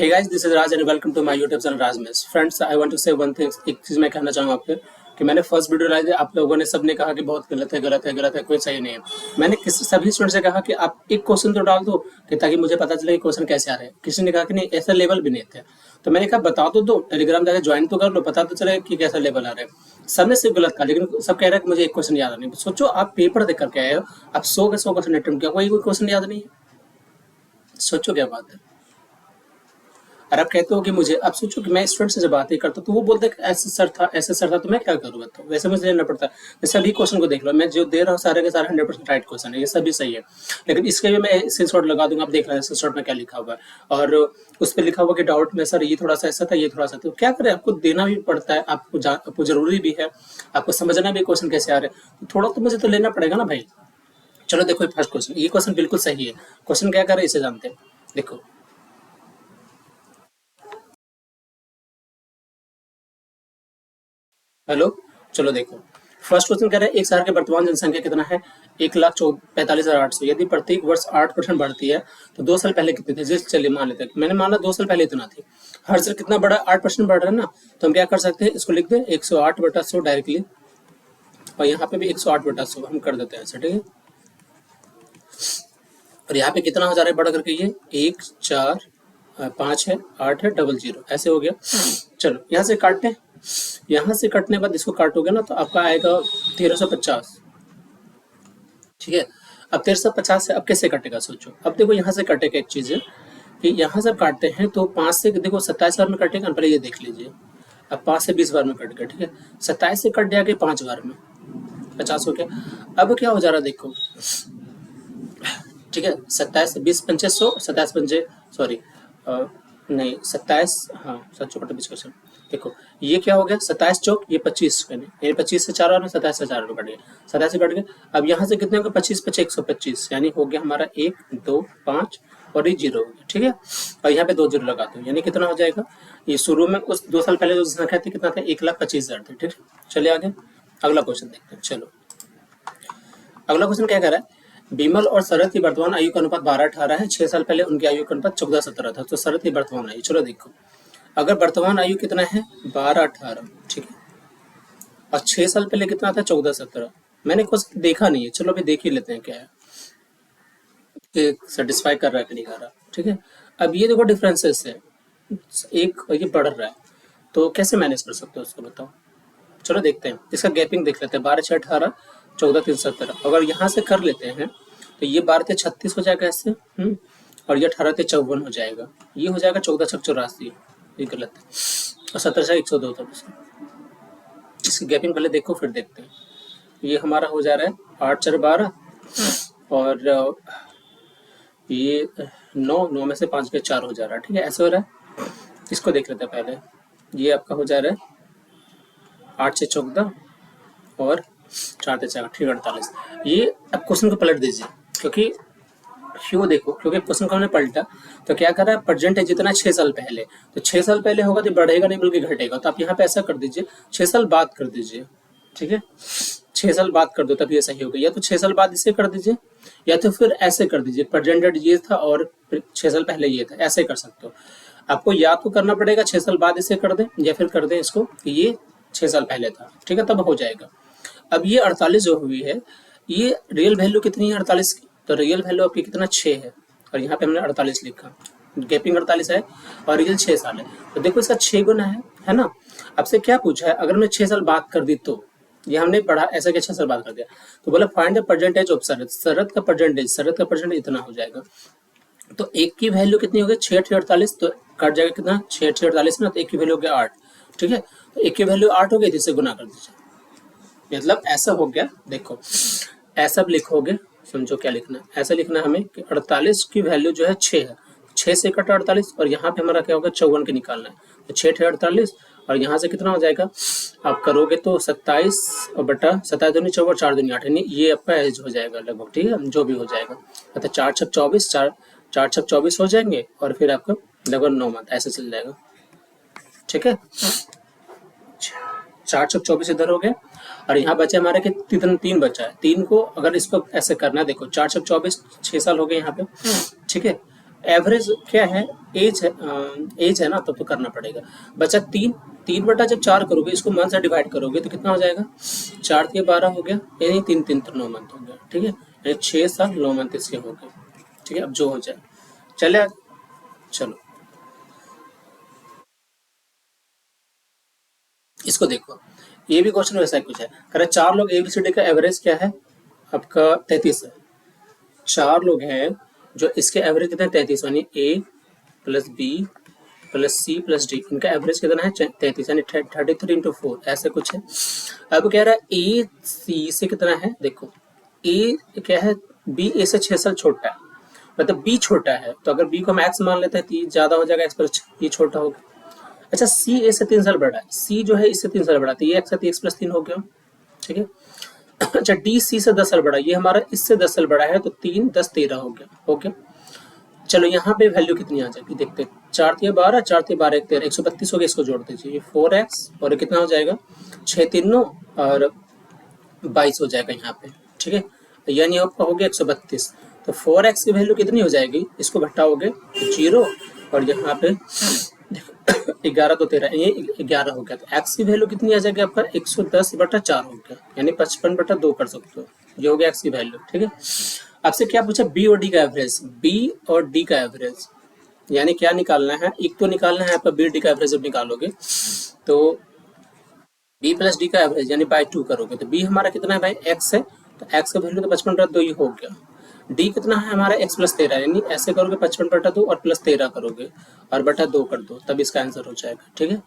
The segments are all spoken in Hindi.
Hey guys, this is Raj and welcome to my YouTube channel Raj Mess. Friends, I want to say one thing. एक चीज मैं कहना चाहूँगा आपको कि मैंने फर्स्ट वीडियो डाली थी, आप लोगों ने सबने कहा कि बहुत गलत है, गलत है, गलत है, कोई सही नहीं है। मैंने सभी स्टूडेंट से कहा कि आप एक क्वेश्चन तो डाल दो कि ताकि मुझे पता चले कि क्वेश्चन कैसे आ रहे हैं। किसी ने कहा कि नहीं ऐसा लेवल भी नहीं थे, तो मैंने कहा बता तो दो, टेलीग्राम जाकर ज्वाइन तो कर लो, पता तो चले कि कैसा लेवल आ रहा है। सबने सिर्फ गलत कहा, लेकिन सब कह रहे हैं कि मुझे एक क्वेश्चन याद नहीं। सोचो आप पेपर देख करके आए हो, आप 100 के 100 क्वेश्चन अटेम्प्ट किया, कोई क्वेश्चन याद नहीं है। सोचो क्या बात है। और आप कहते हो कि मुझे, आप सोचो कि मैं स्टूडेंट से जब बातें करता तो वो बोलते हैं ऐसे सर था, ऐसे सर था, तो मैं क्या करूँ बताओ। वैसे मुझे लेना पड़ता है। जैसे अभी क्वेश्चन को देख लो, मैं जो दे रहा हूँ सारे के सारे 100% राइट क्वेश्चन है, ये सभी सही है, लेकिन इसके भी मैं स्क्रीनशॉट लगा दूंगा, आप देख रहे हैं स्क्रीनशॉट में क्या लिखा हुआ है, और उस पर लिखा हुआ कि डाउट में सर ये थोड़ा सा ऐसा था, ये थोड़ा सा, तो क्या करें, आपको देना भी पड़ता है, आपको जरूरी भी है, आपको समझना भी क्वेश्चन कैसे आ रहे हैं, थोड़ा तो मुझे तो लेना पड़ेगा ना भाई। चलो देखो फर्स्ट क्वेश्चन, ये क्वेश्चन बिल्कुल सही है। क्वेश्चन क्या कर रहे हैं इसे जानते हैं, देखो। हेलो, चलो देखो फर्स्ट क्वेश्चन कह रहा है एक शहर की वर्तमान जनसंख्या कितना है, 1,45,800। यदि प्रत्येक वर्ष 8% बढ़ती है तो 2 साल पहले कितनी थी। जैसे चलिए मान लेते हैं, मैंने माना 2 साल पहले इतना थी। हर साल कितना बढ़ा, 8% बढ़ रहा है ना, तो हम क्या कर सकते हैं, इसको लिख दें 108/100 डायरेक्टली, और यहाँ पे भी 108/100 हम कर देते हैं ऐसे, ठीक है। और यहाँ पे कितना हो जा रहा है बढ़ करके, ये 1 4 5 है, 8 है, 00 ऐसे हो गया। चलो यहाँ से काटते हैं, यहाँ से कटने के बाद इसको काटोगे ना तो आपका आएगा 1350, ठीक है। अब 1350 से अब कैसे कटेगा सोचो। अब देखो यहाँ से कटेगा, एक चीज है कि यहाँ से काटते हैं तो 5 से देखो 27 बार में कटेगा, पहले ये देख लीजिए। अब 5 से 20 बार में कट गया, ठीक है। 27 से कट गया कि 5 बार में 50 हो गया। अब क्या हो जा रहा है देखो, ठीक है, 27 से 20 पंचे 100, 27 पंचे सॉरी नहीं 27, हाँ 7 चौकट 20 क्वेश्चन। देखो ये क्या हो गया, 27 चौक, ये 25, यानी 25 से 4 बार में 27 से 4 बार कट गया, 27 से कट गया। अब यहाँ से कितने होगा, 25 पचे 125, यानी हो गया हमारा 1 2 5 और ये 0 हो गया, ठीक है। और यहाँ पे 2 0 लगा दो, यानी कितना हो जाएगा, ये शुरू में उस 2 साल पहले जो संख्या थी कितना था, 1,25,000 थी, ठीक है। चलिए आगे अगला क्वेश्चन देखते हैं। चलो अगला क्वेश्चन क्या कह रहा है, बिमल और शरद की वर्तमान आयु का अनुपात 12-18 है। 6 साल पहले उनकी आयु का अनुपात 14-17 था। तो शरद की वर्तमान आयु, चलो देखो, अगर वर्तमान आयु कितना है 12-18, ठीक है, और 6 साल पहले कितना था 14-17। मैंने क्वेश्चन देखा नहीं है, चलो अभी देख ही लेते हैं क्या है, सेटिस्फाई कर रहा है कि नहीं कर रहा, ठीक है। अब ये देखो डिफरेंसेस है, एक ये बढ़ रहा है, तो कैसे मैनेज कर सकते हो उसको बताओ। चलो देखते हैं, इसका गैपिंग देख लेते हैं, 12-6-18, 14-3-17। अगर यहाँ से कर लेते हैं तो ये 12-36 हो जाएगा ऐसे, और ये 18-54 हो जाएगा, ये हो जाएगा 14-84, ये गलत है, और 17-102 था। इसकी गैपिंग पहले देखो फिर देखते हैं। ये हमारा हो जा रहा है 8-4-12, और ये 9 में से 5 के 4 हो जा रहा है, ठीक है, ऐसे हो रहा है। इसको देख लेते हैं पहले, ये आपका हो जा रहा है 8 से 14 और 4 से 4, ठीक है, 48। ये अब क्वेश्चन को पलट दीजिए, क्योंकि क्यों देखो, क्योंकि क्वेश्चन को हमने पलटा तो क्या कर रहा है, प्रेजेंट है जितना 6 साल पहले, तो 6 साल पहले होगा तो बढ़ेगा नहीं बल्कि घटेगा। तो आप यहाँ पे ऐसा कर दीजिए, 6 साल बाद कर दीजिए, ठीक है, 6 साल बाद कर दो तब ये सही होगा। या तो 6 साल बाद इसे कर दीजिए, या तो फिर ऐसे कर दीजिए, प्रेजेंट ये था और 6 साल पहले ये था, ऐसे कर सकते हो। आपको या तो करना पड़ेगा 6 साल बाद इसे कर दें, या फिर कर दें इसको कि ये 6 साल पहले था, ठीक है, तब हो जाएगा। अब ये 48 जो हुई है, ये रियल वैल्यू कितनी है 48 की, तो रियल वैल्यू आपकी कितना 6 है, और यहाँ पे हमने 48 लिखा, गैपिंग 48 है और रियल 6 साल है, तो देखो इसका 6 गुना है ना। आपसे क्या पूछा है, अगर मैं 6 साल बात कर दी तो, ये हमने पढ़ा ऐसा कि 6 साल बात कर दिया, तो बोला फाइंड द परसेंटेज ऑफ शरद, शरद का परसेंटेज इतना हो जाएगा। तो एक की वैल्यू कितनी हो गई 6-48, तो कट जाएगा कितना 6-48 ना, तो एक की वैल्यू हो गया 8, ठीक है, तो एक की वैल्यू 8 हो गई, जिससे गुना कर दीजिए, मतलब ऐसा हो गया। देखो ऐसा लिखोगे, समझो क्या लिखना है, ऐसा लिखना है हमें कि 48 की वैल्यू जो है 6 है, 6 से कटा 48, और यहाँ पे हमारा क्या होगा 54 के निकालना है, तो 6-48, और यहाँ से कितना हो जाएगा, आप करोगे तो 27 और बटा 27 दूनी 4, 4 दूनी 8, यानी ये आपका एज हो जाएगा लगभग, ठीक है, जो भी हो जाएगा, मतलब 4-6-24, 4-6-24 हो जाएंगे, और फिर आपका लगभग 9 मंथ ऐसे चल जाएगा, ठीक है। 4-6-24 इधर हो गए, और यहाँ बचे हमारे के 3 बचा है, 3 को अगर इसको ऐसे करना है, देखो 4-6-24 6 साल हो गए यहाँ पे, ठीक है। एवरेज क्या है, एज है, एज है ना, तब तो करना पड़ेगा। बचा तीन, 3 बटा जब 4 करोगे, इसको मंथ से डिवाइड करोगे तो कितना हो जाएगा, 4 × 12 हो गया, यानी 3 3 तो 9 मंथ हो गया, ठीक है, यानी 6 साल 9 मंथ इसके हो गए, ठीक है। अब जो हो जाए, चले आगे, चलो इसको देखो, ये भी क्वेश्चन वैसा ही कुछ है, कह रहा है 4 लोग एबीसीडी का एवरेज क्या है आपका 33 है। 4 लोग हैं जो इसके एवरेज कितने 33, यानी A plus B plus C plus D, इनका एवरेज कितना है 33, यानी 33 × 4 ऐसे कुछ है। अब कह रहा है ए सी से कितना है, देखो ए क्या है, बी ए से 6 साल छोटा है, मतलब बी छोटा है, तो अगर बी को हम एक्स मान लेते हैं तो ये ज्यादा हो जाएगा, एक्स पर ये छोटा होगा। अच्छा सी ए से 3 साल बड़ा है, सी जो है इससे 3 साल बड़ा, तो ये एक्स है तो एक्स प्लस 3 हो गया, ठीक है। अच्छा डी सी से 10 साल बड़ा, ये हमारा इससे 10 साल बड़ा है, तो 3 10 13 हो गया, हो गया। चलो यहाँ पे वैल्यू कितनी आ जाएगी देखते हैं, 4 × 12 4 × 12 13, 132 हो गया, इसको जोड़ दीजिए, ये 4x और ये कितना हो जाएगा 6 3 9 और 22 हो जाएगा यहाँ पे, ठीक है, यानी आपका हो गया 132। तो 4x की वैल्यू कितनी हो जाएगी, इसको घटाओगे 0 और यहाँ पे 11 तो 13, ये 11 हो गया, तो x की वैल्यू कितनी आ जाएगी आपका 110/4 हो गया, यानी 55/2 कर सकते हो, ये हो गया x की वैल्यू, ठीक है। आपसे क्या पूछा, बी और डी का एवरेज, बी और डी का एवरेज यानी क्या निकालना है, एक तो निकालना है आपका बी डी का एवरेज, जब निकालोगे तो बी प्लस डी का एवरेज यानी बाई 2 करोगे, तो बी हमारा कितना है भाई एक्स है, तो एक्स का वैल्यू तो 55/2 ही हो गया। डी कितना है हमारा एक्स प्लस 13, यानी ऐसे करोगे 55/2 और प्लस 13 करोगे और बटा 2 कर दो, तब इसका आंसर हो जाएगा, ठीक है।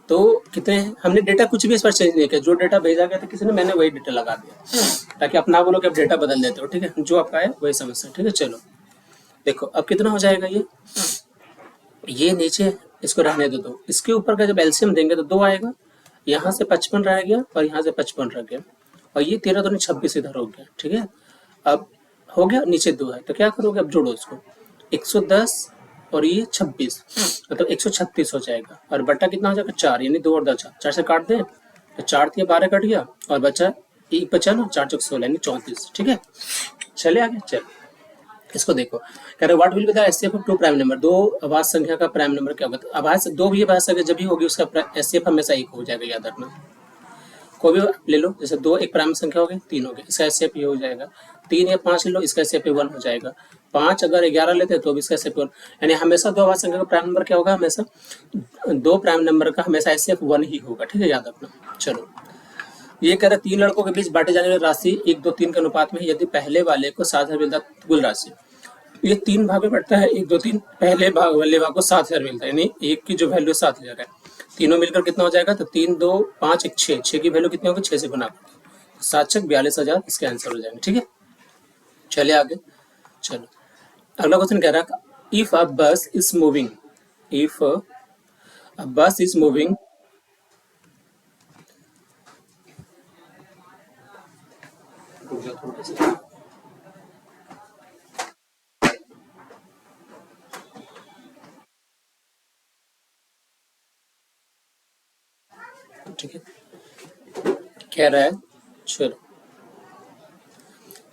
तो कितने हैं, हमने डेटा कुछ भी इस पर चेंज नहीं किया, जो डेटा भेजा गया था किसी ने, मैंने वही डेटा लगा दिया, ताकि आप ना बोलो कि आप डेटा बदल देते हो, ठीक है, जो आपका है वही समस्या, ठीक है। चलो देखो अब कितना हो जाएगा, ये नीचे इसको रहने दो, दो इसके ऊपर का जब एलसीएम देंगे तो 2 आएगा, यहाँ से 55 रह गया और यहाँ से 55 रह गया, और ये 13 दूनी 26 इधर हो गया, ठीक है। अब हो गया, नीचे 2 है, तो क्या करोगे, अब जोड़ो इसको, 110 और ये 26, मतलब 136 हो जाएगा, और बट्टा कितना हो जाएगा 4, यानी 2 और 2 4, 4 से काट दें तो 4 × 12 कट गया और बचा एक बचा ना 4 × 16 यानी 34, ठीक है। चले आगे, चल इसको देखो, कह रहे what will be the HCF of two prime number, दो अभाज्य संख्या का प्राइम नंबर क्या होगा, तो अभाज्य दो भी अभाज्य संख्या जब भी होगी उसका एचसीएफ हमेशा एक हो जाएगा, याद रखना। कोई भी ले लो, जैसे 2 एक प्राइम संख्या हो गई, 3 हो गया, इसका एचसीएफ ये हो जाएगा। 3 या 5 ले लो, इसका एचसीएफ 1 हो जाएगा। 5 अगर 11 लेते हैं तो भी इसका एचसीएफ 1, यानी हमेशा दो अभाज्य संख्या का प्राइम नंबर क्या होगा, हमेशा दो प्राइम नंबर का हमेशा एचसीएफ 1 ही होगा, ठीक है, याद रखना। चलो ये कह रहा है 3 लड़कों के बीच बांटे जाने वाली राशि 1 2 3 के अनुपात में यदि पहले वाले को 7,000 मिलता कुल राशि, ये 3 भाग में बढ़ता है, 1 2 3, पहले भाग वाले भाग को 7,000 मिलता है, यानी एक की जो वैल्यू 7,000 है, तीनों मिलकर कितना हो जाएगा, तो 3 2 5 1 6, 6 की वैल्यू कितनी होगी, 6 से गुना कर दो, 7 6 42,000 इसके आंसर हो जाएंगे, ठीक है। चलिए आगे, चलो अगला क्वेश्चन कह रहा है इफ अ बस इज मूविंग, इफ अ बस इज मूविंग, ठीक है, कह रहा है, चलो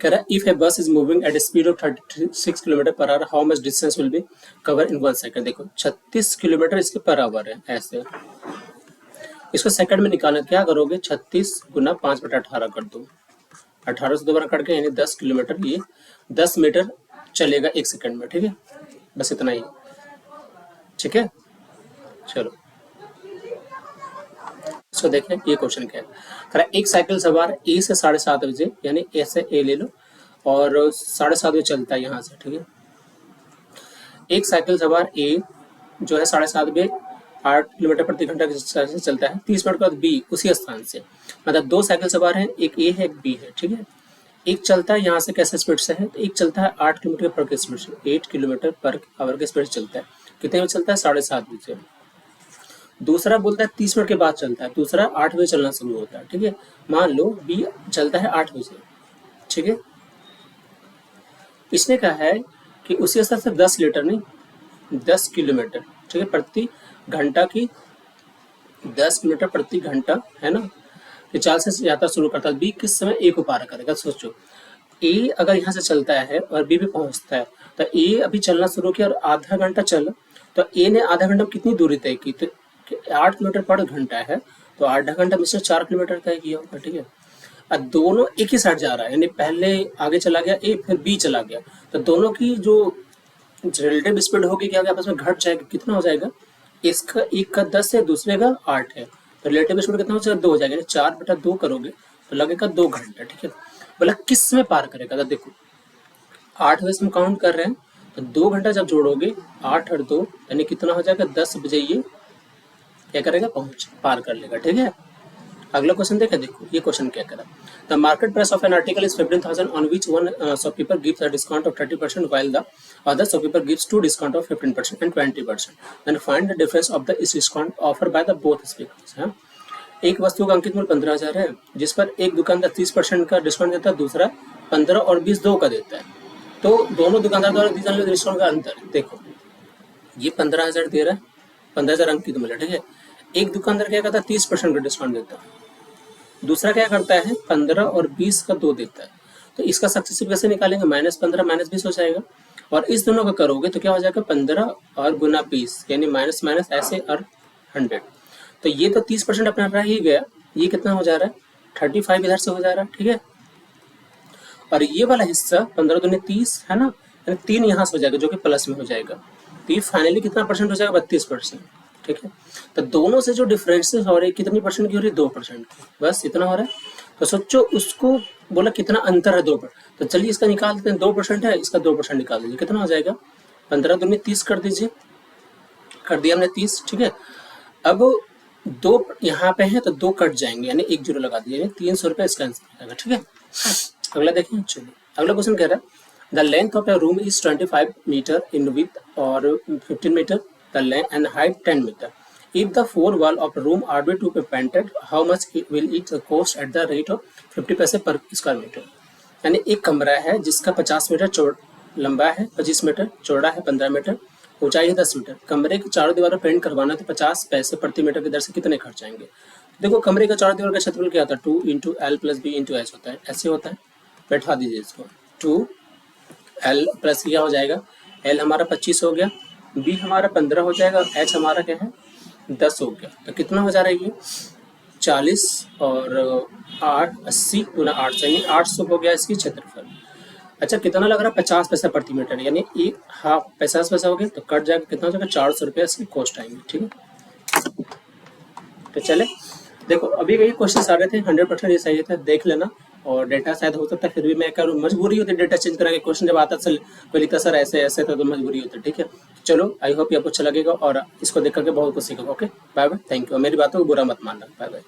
कह रहा है इफ ए बस is moving at speed of 36 kilometre per hour how much distance will be cover in 1 second, देखो 36 किलोमीटर इसके पर आवर है, ऐसे इसको सेकंड में निकालना, क्या करोगे 36 × 5/18 कर दो, 18 से दोबारा कट के यानी 10 किलोमीटर, ये 10 मीटर चलेगा 1 सेकंड में, ठीक है, बस इतना ही, ठीक है। चलो इसको देखें, ये क्वेश्चन क्या है, एक साइकिल सवार ए से 7:30 बजे, यानी ए से ए ले लो और 7:30 बजे चलता है यहाँ से, ठीक है। एक साइकिल सवार ए जो है 7:30 बजे 8 किलोमीटर प्रति घंटा की रफ्तार से चलता है, 30 मिनट के बाद बी उसी स्थान से, मतलब 2 साइकिल सवार हैं, एक ए है एक बी है, ठीक है। एक चलता है यहाँ से कैसे स्पीड से है, तो एक चलता है 8 किलोमीटर पर स्पीड से, 8 किलोमीटर पर आवर के स्पीड से चलता है, कितने में चलता है 7:30 बजे। दूसरा बोलता है 30 मिनट के बाद चलता है, दूसरा 8 बजे चलना शुरू होता है, ठीक है। मान लो बी चलता है 8 बजे, ठीक है। इसने कहा है कि उसी स्थान से 10 लीटर नहीं 10 किलोमीटर, ठीक है, प्रति घंटा की 10 किलोमीटर प्रति घंटा है ना, कि चाल से यात्रा शुरू करता है। बी किस समय ए को पार करेगा, सोचो ए अगर यहाँ से चलता है और बी भी पहुंचता है तो ए अभी चलना शुरू किया और आधा घंटा चला, तो ए ने आधा घंटा में कितनी दूरी तय की, तो 8 किलोमीटर पर घंटा है, तो आधा घंटा में से 4 किलोमीटर तय किया होगा, ठीक है। अब दोनों एक ही साइड जा रहा है, यानी पहले आगे चला गया ए, फिर बी चला गया, तो दोनों की जो रिलेटिव स्पीड होगी क्या आपस में घट जाएगा, कितना हो जाएगा, इसका एक का 10 है, दूसरे का 8 है, तो रिलेटिव स्पीड कितना हो जाएगा, 2 हो जाएगा, 4/2 करोगे तो लगेगा 2 घंटा, ठीक है। बोला किस में पार करेगा, तो देखो 8 बजे हम काउंट कर रहे हैं, तो 2 घंटा जब जोड़ोगे 8 और 2 यानी कितना हो जाएगा, 10 बजे ये क्या करेगा, पहुंच पार कर लेगा, ठीक है। अगला क्वेश्चन देखें, देखो ये क्वेश्चन क्या करा, the market price of an article is 15,000 on which one shopkeeper gives a discount of 30% while the other shopkeeper gives 2 discount of 15% and 20%, then find the difference of the discount offered by the both speakers। हाँ, एक वस्तु का अंकित मूल्य 15,000 है, जिस पर एक दुकानदार 30% का डिस्काउंट देता है, दूसरा 15 और 20 2 का देता है, तो दोनों दुकानदार द्वारा दी जाने वाले डिस्काउंट का अंतर, देखो ये 15,000 दे रहा है, 15,000 अंकित मूल्य, ठीक है। एक दुकानदार क्या करता है, 30% का डिस्काउंट देता है, दूसरा क्या करता है 15 और 20 का 2 देता है, तो इसका सक्सेसिव कैसे निकालेंगे, -15 -20 हो जाएगा, और इस दोनों का करोगे तो क्या हो जाएगा, 15 और गुना 20 यानी माइनस माइनस ऐसे और 100, तो ये तो 30% अपना रह ही गया, ये कितना हो जा रहा है 35 इधर से हो जा रहा है, ठीक है। और ये वाला हिस्सा 15 दूनी 30 है ना, यानी 3 यहाँ से हो जाएगा जो कि प्लस में हो जाएगा, तो ये फाइनली कितना परसेंट हो जाएगा, 32%, ठीक है। तो दोनों से जो डिफरेंसेस हो रही है कितनी परसेंट की हो रही है, 2% की, बस इतना हो रहा है। तो सोचो उसको बोला कितना अंतर है 2%, तो चलिए इसका निकाल देते हैं, 2% है, इसका 2% निकाल दीजिए, कितना हो जाएगा, 15 दूनी 30 कर दीजिए, कर दिया हमने 30, ठीक है। अब 2 यहाँ पे है तो 2 कट जाएंगे, यानी 1 0 लगा दिए, 300 रुपये इसका आंसर हो जाएगा, ठीक है। अगला देखिए, चलिए अगला क्वेश्चन कह रहा है the length of a room is 25 meter in width और 15 meter, the length and height 10 meter. If the four wall of a room are to be painted, how much will it cost at the rate of 50 पैसे per square meter? यानी एक कमरा है जिसका 50 मीटर चौड़ लंबा है, 25 मीटर चौड़ा है, 15 मीटर ऊंचाई है, 10 मीटर, कमरे की चारों दीवारों पेंट करवाना तो 50 पैसे प्रति मीटर की दर से कितने खर्च आएंगे। देखो कमरे का चारों दीवार का क्षेत्रफल क्या होता है, 2 into L plus B into H होता है, ऐसे होता है, बैठा दीजिए इसको, 2 एल प्लस क्या हो जाएगा, एल हमारा 25 हो गया, बी हमारा 15 हो जाएगा, एच हमारा क्या है 10 हो गया, तो कितना हो जा रहा है ये 40 और 8 80 गुना 8 यानी 800 हो गया इसकी क्षेत्रफल। अच्छा कितना लग रहा है, 50 पैसा प्रति मीटर, यानी एक हाफ 50 पैसा हो गया, तो कट जाएगा, कितना हो जाएगा 400 रुपये इसकी कॉस्ट आएंगे, ठीक है। तो चले देखो अभी ये क्वेश्चन आ रहे थे 100% ये सही था, देख लेना, और डेटा शायद हो सकता है फिर भी मैं करूँ, मजबूरी होती है डेटा चेंज कराने, क्वेश्चन जब आता है कोई लिखता सर ऐसे ऐसे था तो मजबूरी होती है, ठीक है। चलो आई होप ये आपको अच्छा लगेगा और इसको देख करके बहुत कुछ सीखोगे। Okay bye bye, thank you, मेरी बातों को बुरा मत मानना, बाय बाय।